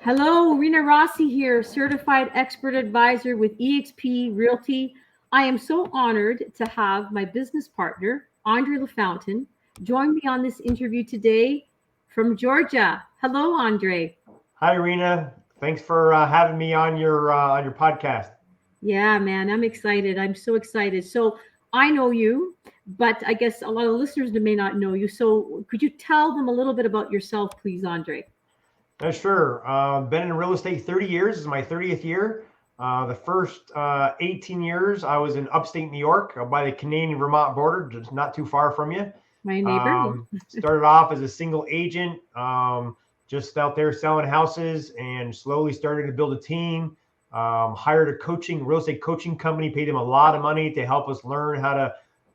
Hello, Rena Rossi here, certified expert advisor with eXp Realty. I am so honored to have my business partner, Andre LaFountain, join me on this interview today from Georgia. Hello, Andre. Hi, Irina. Thanks for having me on your podcast. Yeah, man, I'm excited. I'm so excited. So I know you, but I guess a lot of listeners may not know you. So could you tell them a little bit about yourself, please, Andre? Sure. Been in real estate 30 years. This is my 30th year. The first 18 years, I was in upstate New York by the Canadian-Vermont border, just not too far from you. My neighbor. Started off as a single agent, just out there selling houses, and slowly started to build a team. Hired a real estate coaching company, paid them a lot of money to help us learn how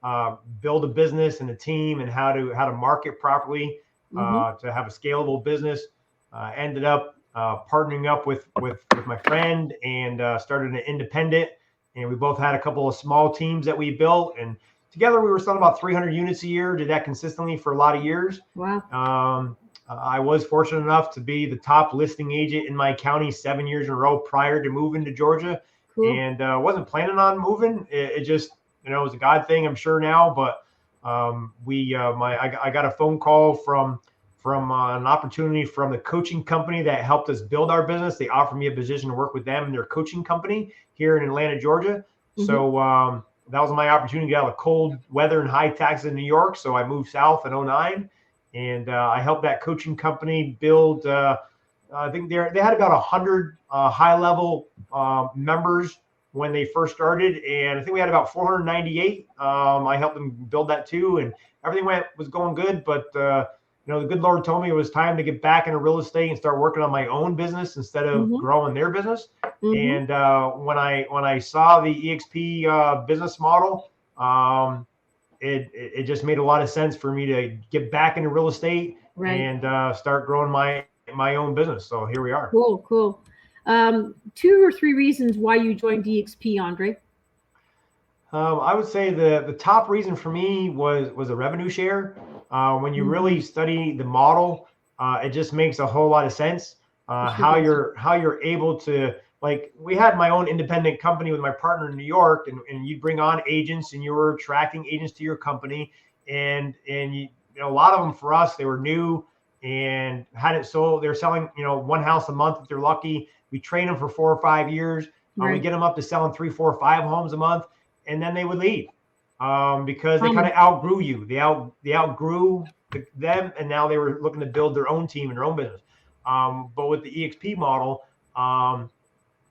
to build a business and a team, and how to market properly, Hmm. to have a scalable business. Ended up partnering up with my friend, and started an independent. And we both had a couple of small teams that we built, and together we were selling about 300 units a year. Did that consistently for a lot of years. Wow. I was fortunate enough to be the top listing agent in my county 7 years in a row prior to moving to Georgia, Cool. and wasn't planning on moving. It just, it was a God thing, I'm sure now. But I got a phone call from an opportunity from the coaching company that helped us build our business. They offered me a position to work with them in their coaching company here in Atlanta, Georgia. Hmm. So that was my opportunity to get out of cold weather and high taxes in New York. So I moved south in '09, and I helped that coaching company build. I think they had about 100 high level members when they first started, and I think we had about 498. I helped them build that too, and everything was going good. But the good Lord told me it was time to get back into real estate and start working on my own business instead of Hmm. growing their business. Hmm. And when I saw the EXP business model, it just made a lot of sense for me to get back into real estate Right. and start growing my own business. So here we are. Cool. Cool. Two or three reasons why you joined DXP, Andre. I would say the top reason for me was a revenue share. When you Hmm. really study the model, it just makes a whole lot of sense. It sure How does. you're able to, like, we had my own independent company with my partner in New York, and you bring on agents, and you were attracting agents to your company, and a lot of them for us, they were new and hadn't sold. They're selling one house a month if they're lucky. We train them for 4 or 5 years. We Right. get them up to selling three, four, five homes a month, and then they would leave because they kind Common. of outgrew you. They outgrew them, and now they were looking to build their own team and their own business. But with the EXP model, um,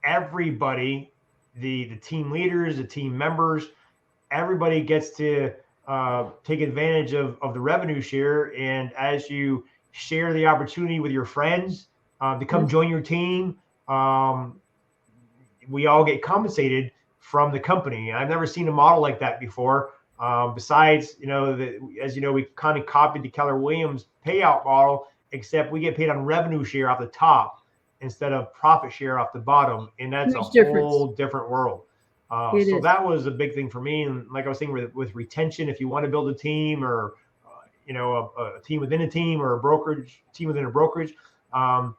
everybody, the team leaders, the team members, everybody gets to take advantage of the revenue share. And as you share the opportunity with your friends to come Yes. join your team, um, we all get compensated from the company. I've never seen a model like that before. Besides, as you know, we kind of copied the Keller Williams payout model, except we get paid on revenue share off the top instead of profit share off the bottom, and that's a Huge difference. whole different world. It So is. that was a big thing for me. And like I was saying, with retention, if you want to build a team, or a team within a team, or a brokerage team within a brokerage, um,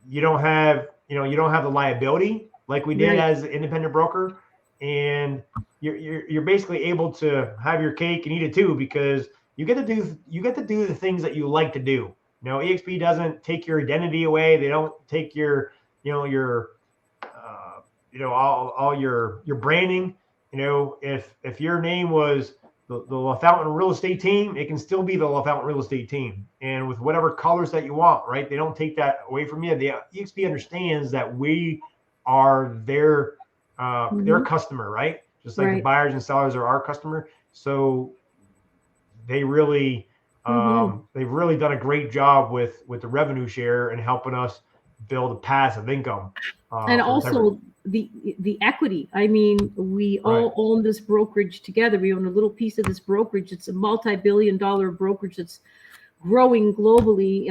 you don't have the liability like we did Right. as an independent broker, and you're basically able to have your cake and eat it too, because you get to do the things that you like to do. EXP doesn't take your identity away. They don't take your all your branding. If your name was the LaFountain Real Estate Team, it can still be the LaFountain Real Estate Team, and with whatever colors that you want, right? They don't take that away from you. The EXP understands that we are their Hmm. customer, right? Just like the Right. buyers and sellers are our customer. So they really Hmm. they've really done a great job with the revenue share and helping us build a passive income And for the type of also the equity. I mean, we right. all own this brokerage together. We own a little piece of this brokerage. It's a multi-billion-dollar brokerage that's growing globally.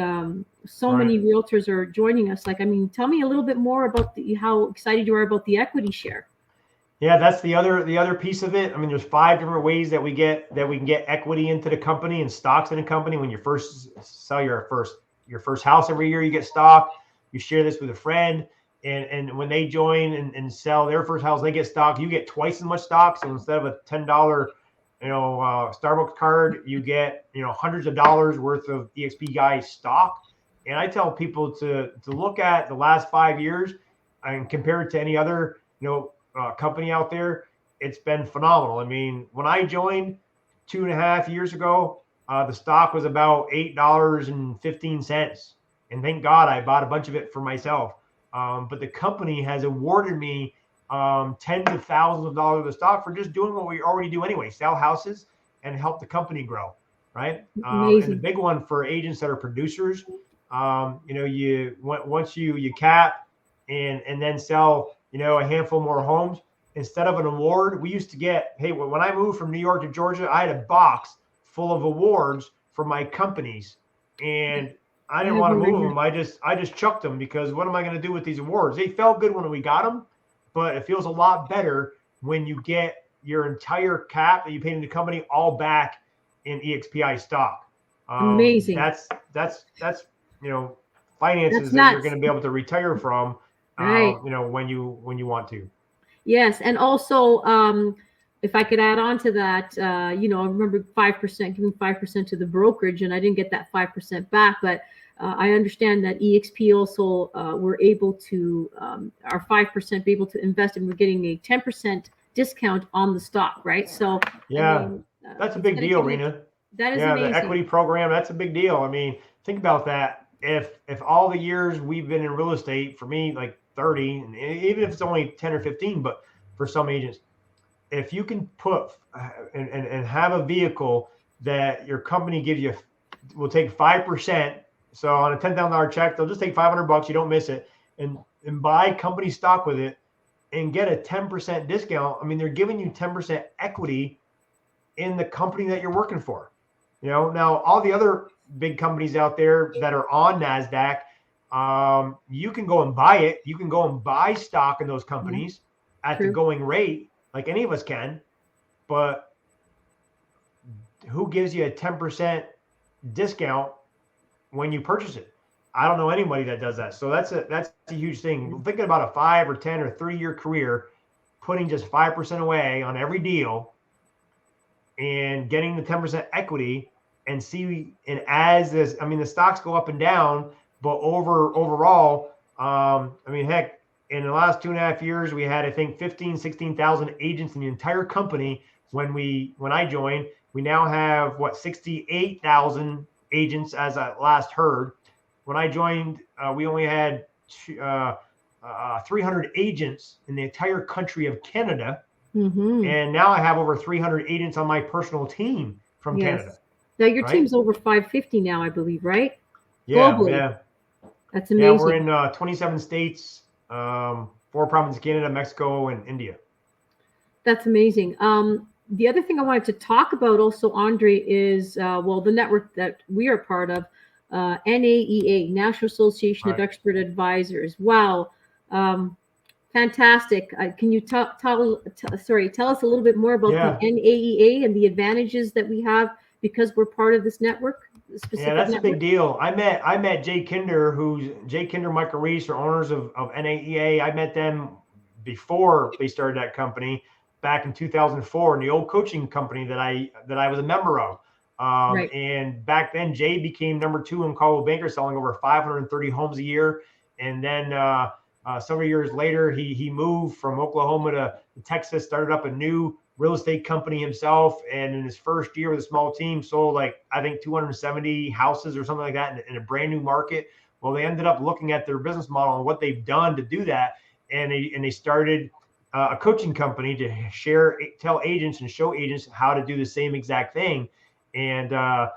So Right. many realtors are joining us. Like, I mean, tell me a little bit more about how excited you are about the equity share. Yeah, that's the other piece of it. I mean, there's five different ways that we can get equity into the company and stocks in the company. When you first sell your first house every year, you get stock. you share this with a friend. And when they join and sell their first house, they get stock. You get twice as much stock. So instead of a $10, Starbucks card, you get, hundreds of dollars worth of EXP guys stock. And I tell people to look at the last 5 years and compare it to any other, company out there. It's been phenomenal. I mean, when I joined 2.5 years ago, the stock was about $8.15. And thank God I bought a bunch of it for myself. But the company has awarded me tens of thousands of dollars of stock for just doing what we already do anyway, sell houses and help the company grow, right? And the big one for agents that are producers, once you cap and then sell, a handful more homes, instead of an award, we used to get, hey, when I moved from New York to Georgia, I had a box full of awards for my companies. And I didn't want to move them. I just chucked them because what am I going to do with these awards? They felt good when we got them, but it feels a lot better when you get your entire cap that you paid in the company all back in EXPI stock. Amazing. That's finances that you're going to be able to retire from, right. when you want to. Yes, and also if I could add on to that, I remember 5%, giving 5% to the brokerage, and I didn't get that 5% back, but I understand that EXP also were able to, our 5% be able to invest, and we're getting a 10% discount on the stock, right? So yeah, I mean, that's a big deal, Rena. That is amazing. The equity program, that's a big deal. I mean, think about that. If all the years we've been in real estate, for me, like 30, and even if it's only 10 or 15, but for some agents, if you can put and have a vehicle that your company gives you, will take 5%. So on a $10,000 check, they'll just take $500. You don't miss it, and buy company stock with it, and get a 10% discount. I mean, they're giving you 10% equity in the company that you're working for. Now all the other big companies out there that are on NASDAQ, you can go and buy it. You can go and buy stock in those companies at the going rate, like any of us can. But who gives you a 10% discount when you purchase it? I don't know anybody that does that. So that's a huge thing. Thinking about a 5 or 10 or 30-year career, putting just 5% away on every deal and getting the 10% equity, and as this, I mean, the stocks go up and down, but overall, heck, in the last 2.5 years, we had, I think, 16,000 agents in the entire company. When I joined, we now have 68,000 agents as I last heard. When I joined, we only had 300 agents in the entire country of Canada. And now I have over 300 agents on my personal team from Canada. Now your team's over 550 now, I believe, right? Yeah, globally. Yeah. That's amazing. Yeah, we're in 27 states, 4 provinces, Canada, Mexico, and India. That's amazing. The other thing I wanted to talk about also, Andre, is, the network that we are part of, NAEA, National Association of Expert Advisors. Wow. Fantastic. Can you tell us a little bit more about the NAEA and the advantages that we have because we're part of this network? That's a big deal. I met Jay Kinder, Michael Reese are owners of NAEA. I met them before they started that company back in 2004 in the old coaching company that I was a member of. And back then, Jay became number 2 in Caldwell Banker, selling over 530 homes a year. And then several years later, he moved from Oklahoma to Texas, started up a new real estate company himself. And in his first year with a small team, sold I think 270 houses or something like that in a brand new market. Well, they ended up looking at their business model and what they've done to do that. And they started a coaching company to tell agents and show agents how to do the same exact thing. And I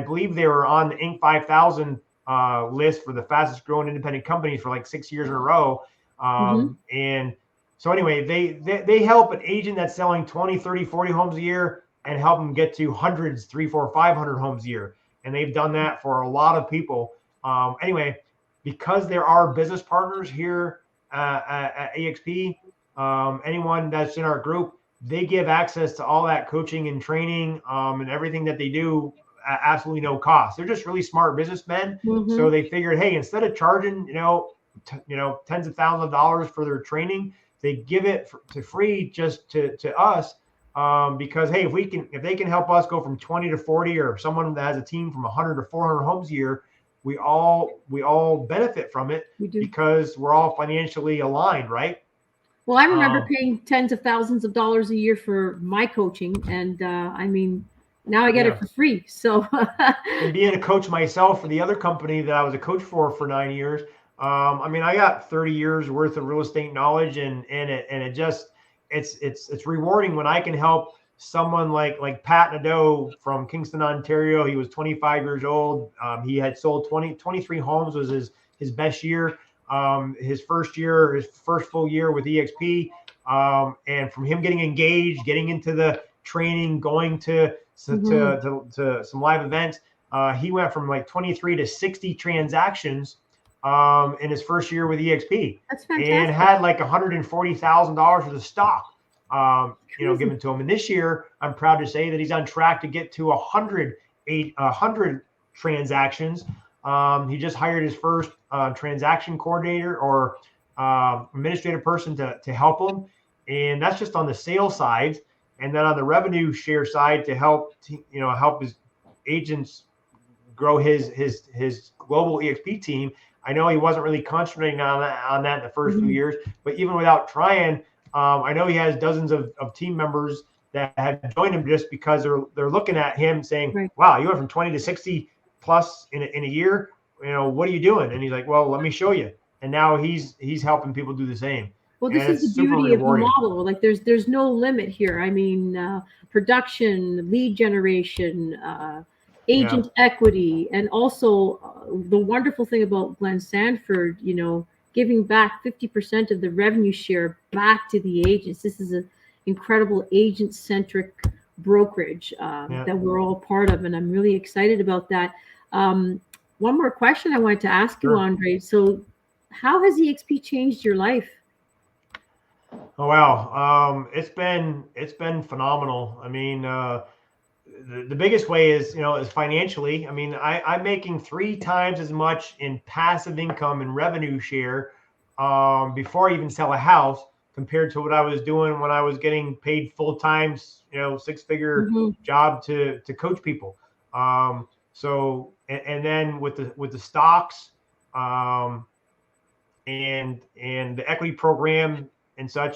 believe they were on the Inc. 5000 list for the fastest growing independent companies for 6 years in a row. And so anyway, they help an agent that's selling 20, 30, 40 homes a year and help them get to hundreds, 300, 400, 500 homes a year. And they've done that for a lot of people. Anyway, because there are business partners here at EXP, anyone that's in our group, they give access to all that coaching and training and everything that they do absolutely no cost. They're just really smart businessmen. Mm-hmm. So they figured, hey, instead of charging, tens of thousands of dollars for their training, they give it to free just to us. Because hey, if they can help us go from 20 to 40, or someone that has a team from 100 to 400 homes a year, we all benefit from it We do. because we're all financially aligned, right? Well, I remember paying tens of thousands of dollars a year for my coaching, and I mean, now I get it for free. So, and being a coach myself for the other company that I was a coach for 9 years, I mean, I got 30 years worth of real estate knowledge, and it just it's rewarding when I can help someone like Pat Nadeau from Kingston, Ontario. He was 25 years old. He had sold 23 homes, was his best year. His first full year with EXP, and from him getting engaged, getting into the training, going to some live events, he went from like 23 to 60 transactions in his first year with EXP. That's fantastic. And had like $140,000 worth of stock, given to him. And this year, I'm proud to say that he's on track to get to 100 transactions. He just hired his first transaction coordinator or administrative person to help him. And that's just on the sales side. And then on the revenue share side to help his agents grow his global EXP team. I know he wasn't really concentrating on that in the first few years, but even without trying, I know he has dozens of team members that have joined him just because they're looking at him saying, right. Wow, you went from 20 to 60 plus in a year. What are you doing? And he's like, well, let me show you. And now he's helping people do the same. Well, this is the beauty of the model. Like there's no limit here. I mean, production, lead generation, agent equity, and also the wonderful thing about Glenn Sanford, giving back 50% of the revenue share back to the agents. This is an incredible agent-centric brokerage that we're all part of, and I'm really excited about that. One more question I wanted to ask you, Andre. So how has EXP changed your life? Oh, wow. It's been phenomenal. I mean, the biggest way is financially. I mean, I'm making 3 times as much in passive income and revenue share before I even sell a house compared to what I was doing when I was getting paid full time, 6-figure job to coach people. So, and then with the stocks, and the equity program and such,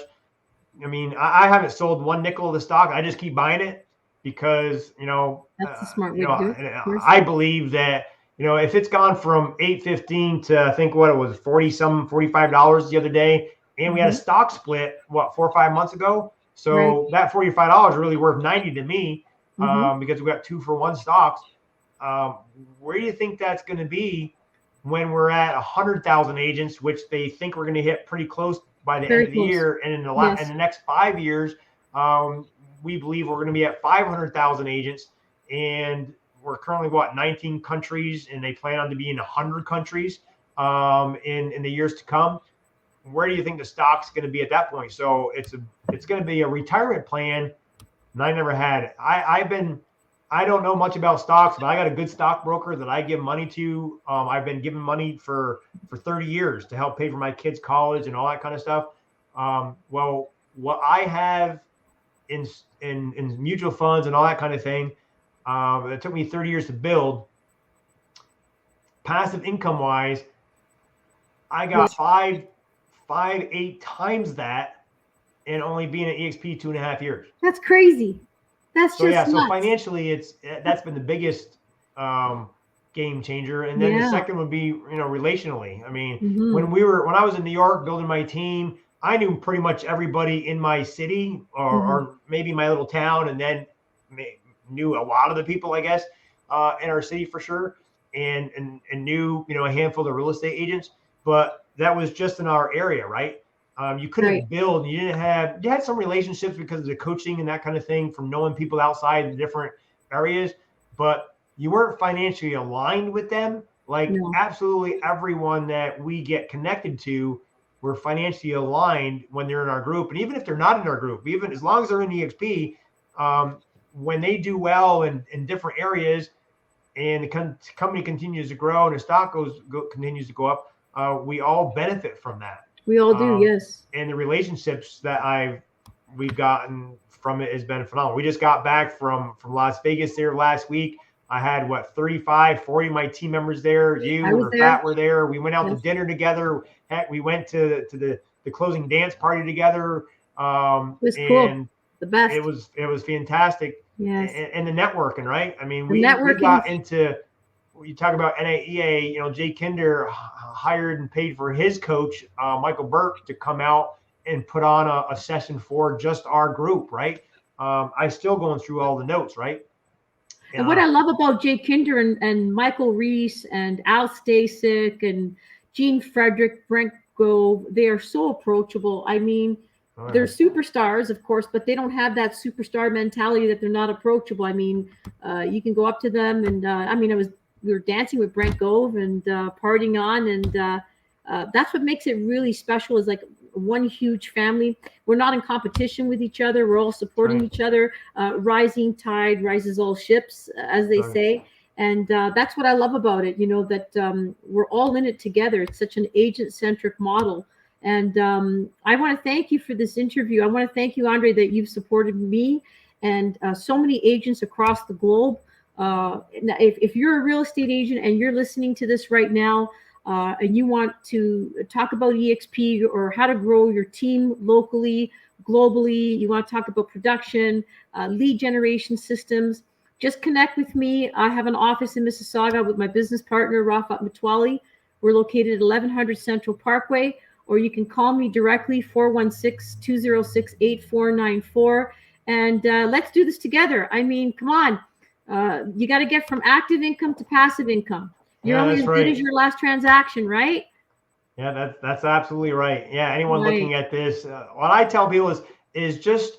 I mean, I haven't sold one nickel of the stock. I just keep buying it because, that's a smart way to do it. I believe that, if it's gone from $8.15 to I think what it was $45 the other day, and we had a stock split, 4 or 5 months ago. So that $45 really worth 90 to me, because we got 2-for-1 stocks. Where do you think that's going to be when we're at 100,000 agents, which they think we're going to hit pretty close by the end of the year? And in the next 5 years, we believe we're going to be at 500,000 agents, and we're currently 19 countries, and they plan on to be in 100 countries in the years to come. Where do you think the stock's going to be at that point? So it's going to be a retirement plan, and I never had it. I don't know much about stocks, but I got a good stockbroker that I give money to. I've been giving money for 30 years to help pay for my kids' college and all that kind of stuff. Well, what I have in mutual funds and all that kind of thing, it took me 30 years to build. Passive income wise, I got 8 times that, and only being at EXP 2.5 years. That's crazy. That's so nuts. So financially, that's been the biggest game changer. And then the second would be relationally. I mean, when I was in New York building my team, I knew pretty much everybody in my city or maybe my little town, and then knew a lot of the people, I guess, in our city for sure, and knew a handful of the real estate agents. But that was just in our area, right? You couldn't build. You had some relationships because of the coaching and that kind of thing from knowing people outside the different areas, but you weren't financially aligned with them. Absolutely everyone that we get connected to, we're financially aligned when they're in our group. And even if they're not in our group, even as long as they're in EXP, when they do well in different areas, and the company continues to grow and the stock continues to go up, we all benefit from that. We all do, yes. And the relationships that we've gotten from it has been phenomenal. We just got back from Las Vegas there last week. I had 35, 40 of my team members there. You and Rafat were there. We went out to dinner together. Heck, we went to the closing dance party together. It was cool. The best. It was fantastic. Yes. And the networking, right? I mean, we got into, you talk about NAEA, Jay Kinder hired and paid for his coach, Michael Burke, to come out and put on a session for just our group, right? I still going through all the notes, right? And what I love about Jay Kinder and Michael Reese and Al Stasik and Gene Frederick, Brent Gove, they are so approachable. I mean, they're superstars, of course, but they don't have that superstar mentality that they're not approachable. I mean, you can go up to them and we were dancing with Brent Gove and partying on, and that's what makes it really special, is like one huge family. We're not in competition with each other. We're all supporting each other. Rising tide rises all ships, as they say. And that's what I love about it, that we're all in it together. It's such an agent-centric model. And I want to thank you for this interview. I want to thank you, Andre, that you've supported me and so many agents across the globe. If you're a real estate agent and you're listening to this right now, and you want to talk about EXP or how to grow your team locally, globally, you want to talk about production, lead generation systems, just connect with me. I have an office in Mississauga with my business partner, Rafat Matwali. We're located at 1100 Central Parkway, or you can call me directly, 416-206-8494. And let's do this together. I mean, come on. You got to get from active income to passive income. You're only as good as your last transaction, right? Yeah, that's absolutely right. Yeah, anyone looking at this, what I tell people is just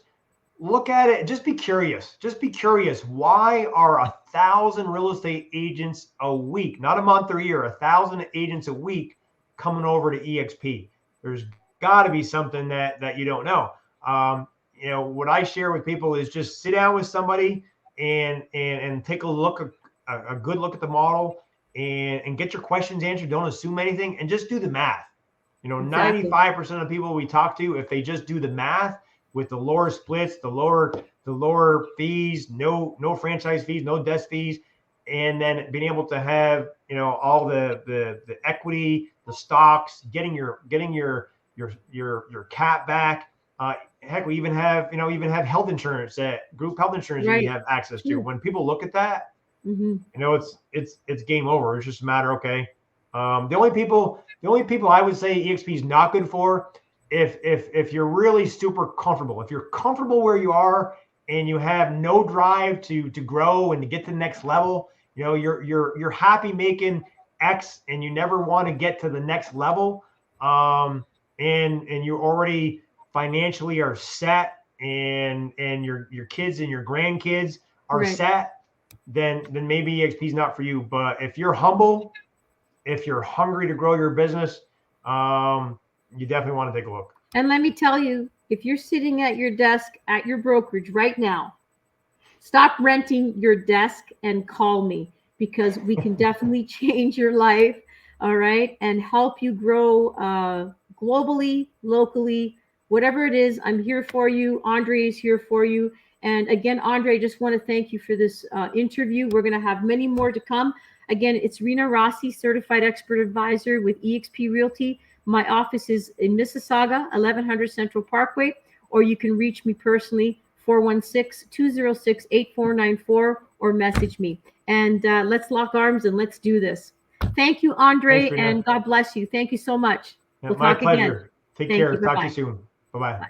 look at it. Just be curious. Just be curious. Why are 1,000 real estate agents a week, not a month or a year, 1,000 agents a week coming over to EXP? There's got to be something that you don't know. What I share with people is just sit down with somebody and take a good look at the model. And get your questions answered. Don't assume anything, and just do the math. 95% of people we talk to, if they just do the math with the lower splits, the lower fees, no franchise fees, no desk fees, and then being able to have all the equity, the stocks, getting your cap back. Heck, we even have health insurance, group health insurance that you have access to. When people look at that. It's game over. It's just a matter. Okay. The only people I would say EXP is not good for, if you're really super comfortable, if you're comfortable where you are and you have no drive to grow and to get to the next level, you're happy making X and you never want to get to the next level. And you already financially are set and your kids and your grandkids are set. Then maybe EXP is not for you. But if you're humble, if you're hungry to grow your business, you definitely want to take a look. And let me tell you, if you're sitting at your desk at your brokerage right now, stop renting your desk and call me, because we can definitely change your life, all right, and help you grow globally, locally, whatever it is. I'm here for you. Andre is here for you. And again, Andre, I just want to thank you for this interview. We're going to have many more to come. Again, it's Rena Rossi, Certified Expert Advisor with eXp Realty. My office is in Mississauga, 1100 Central Parkway, or you can reach me personally, 416-206-8494, or message me. And let's lock arms and let's do this. Thank you, Andre, and God bless you. Thank you so much. We'll talk again. Take care. Talk to you soon. Bye-bye. Bye.